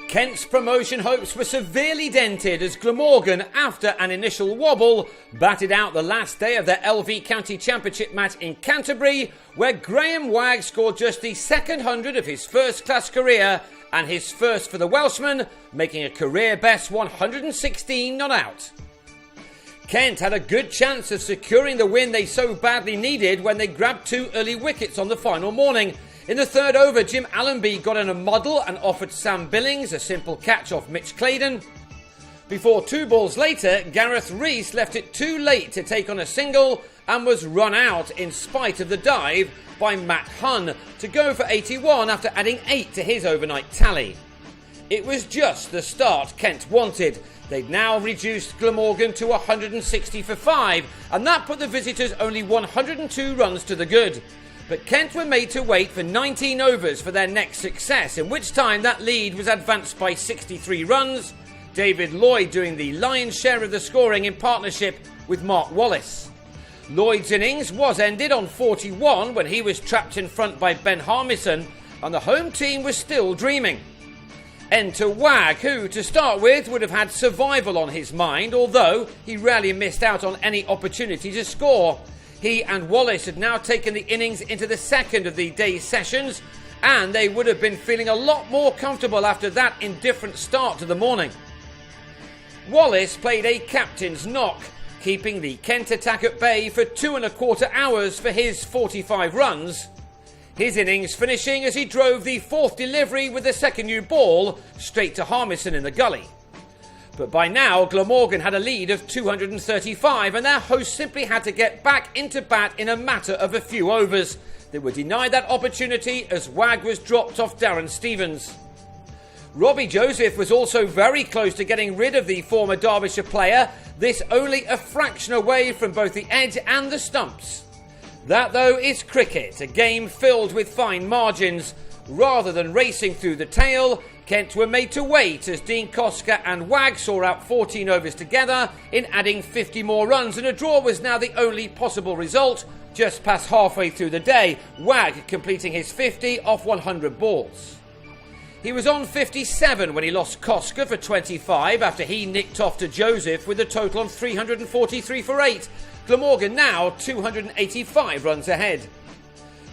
Kent's promotion hopes were severely dented as Glamorgan, after an initial wobble, batted out the last day of their LV County Championship match in Canterbury, where Graham Wagg scored just the second 100 of his first-class career and his first for the Welshman, making a career-best 116 not out. Kent had a good chance of securing the win they so badly needed when they grabbed 2 early wickets on the final morning. In the third over, Jim Allenby got in a muddle and offered Sam Billings a simple catch off Mitch Claydon. Before 2 balls later, Gareth Rees left it too late to take on a single and was run out in spite of the dive by Matt Hunn to go for 81 after adding 8 to his overnight tally. It was just the start Kent wanted. They'd now reduced Glamorgan to 160 for 5, and that put the visitors only 102 runs to the good. But Kent were made to wait for 19 overs for their next success, in which time that lead was advanced by 63 runs, David Lloyd doing the lion's share of the scoring in partnership with Mark Wallace. Lloyd's innings was ended on 41 when he was trapped in front by Ben Harmison, and the home team was still dreaming. Enter Wagg, who, to start with, would have had survival on his mind, although he rarely missed out on any opportunity to score. He and Wallace had now taken the innings into the second of the day's sessions, and they would have been feeling a lot more comfortable after that indifferent start to the morning. Wallace played a captain's knock, keeping the Kent attack at bay for 2¼ hours for his 45 runs. His innings finishing as he drove the 4th delivery with the second new ball straight to Harmison in the gully. But by now, Glamorgan had a lead of 235, and their hosts simply had to get back into bat in a matter of a few overs. They were denied that opportunity as Wagg was dropped off Darren Stevens. Robbie Joseph was also very close to getting rid of the former Derbyshire player, this only a fraction away from both the edge and the stumps. That, though, is cricket, a game filled with fine margins. Rather than racing through the tail, Kent were made to wait as Dean Koska and Wagg saw out 14 overs together in adding 50 more runs, and a draw was now the only possible result just past halfway through the day, Wagg completing his 50 off 100 balls. He was on 57 when he lost Koska for 25 after he nicked off to Joseph with a total of 343 for 8. Glamorgan now 285 runs ahead.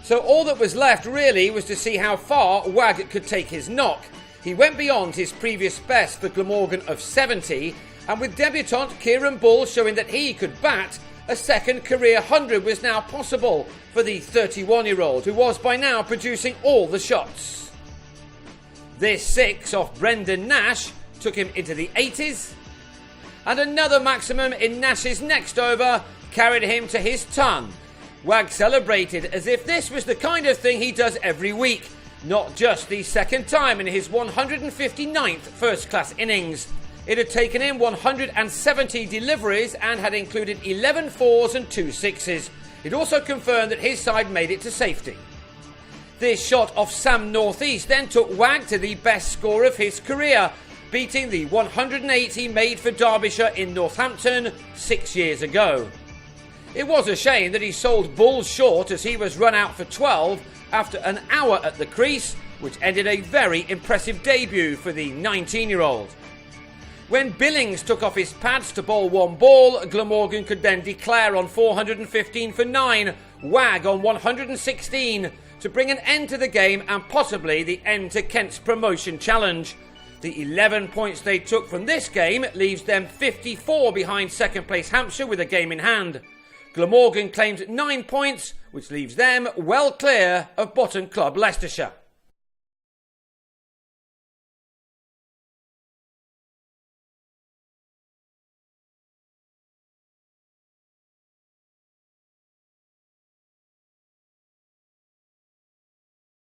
So all that was left really was to see how far Wagg could take his knock. He went beyond his previous best for Glamorgan of 70, and with debutant Kieran Bull showing that he could bat, a second career 100 was now possible for the 31-year-old, who was by now producing all the shots. This 6 off Brendan Nash took him into the 80s, and another maximum in Nash's next over carried him to his ton. Wagg celebrated as if this was the kind of thing he does every week, not just the second time in his 159th first-class innings. It had taken him 170 deliveries and had included 11 fours and 2 sixes. It also confirmed that his side made it to safety. This shot off Sam Northeast then took Wagg to the best score of his career, beating the 108 he made for Derbyshire in Northampton 6 years ago. It was a shame that he sold Bull short as he was run out for 12 after an hour at the crease, which ended a very impressive debut for the 19-year-old. When Billings took off his pads to bowl 1 ball, Glamorgan could then declare on 415 for 9, Wagg on 116 to bring an end to the game and possibly the end to Kent's promotion challenge. The 11 points they took from this game leaves them 54 behind second place Hampshire with a game in hand. Glamorgan claims 9 points, which leaves them well clear of bottom club Leicestershire.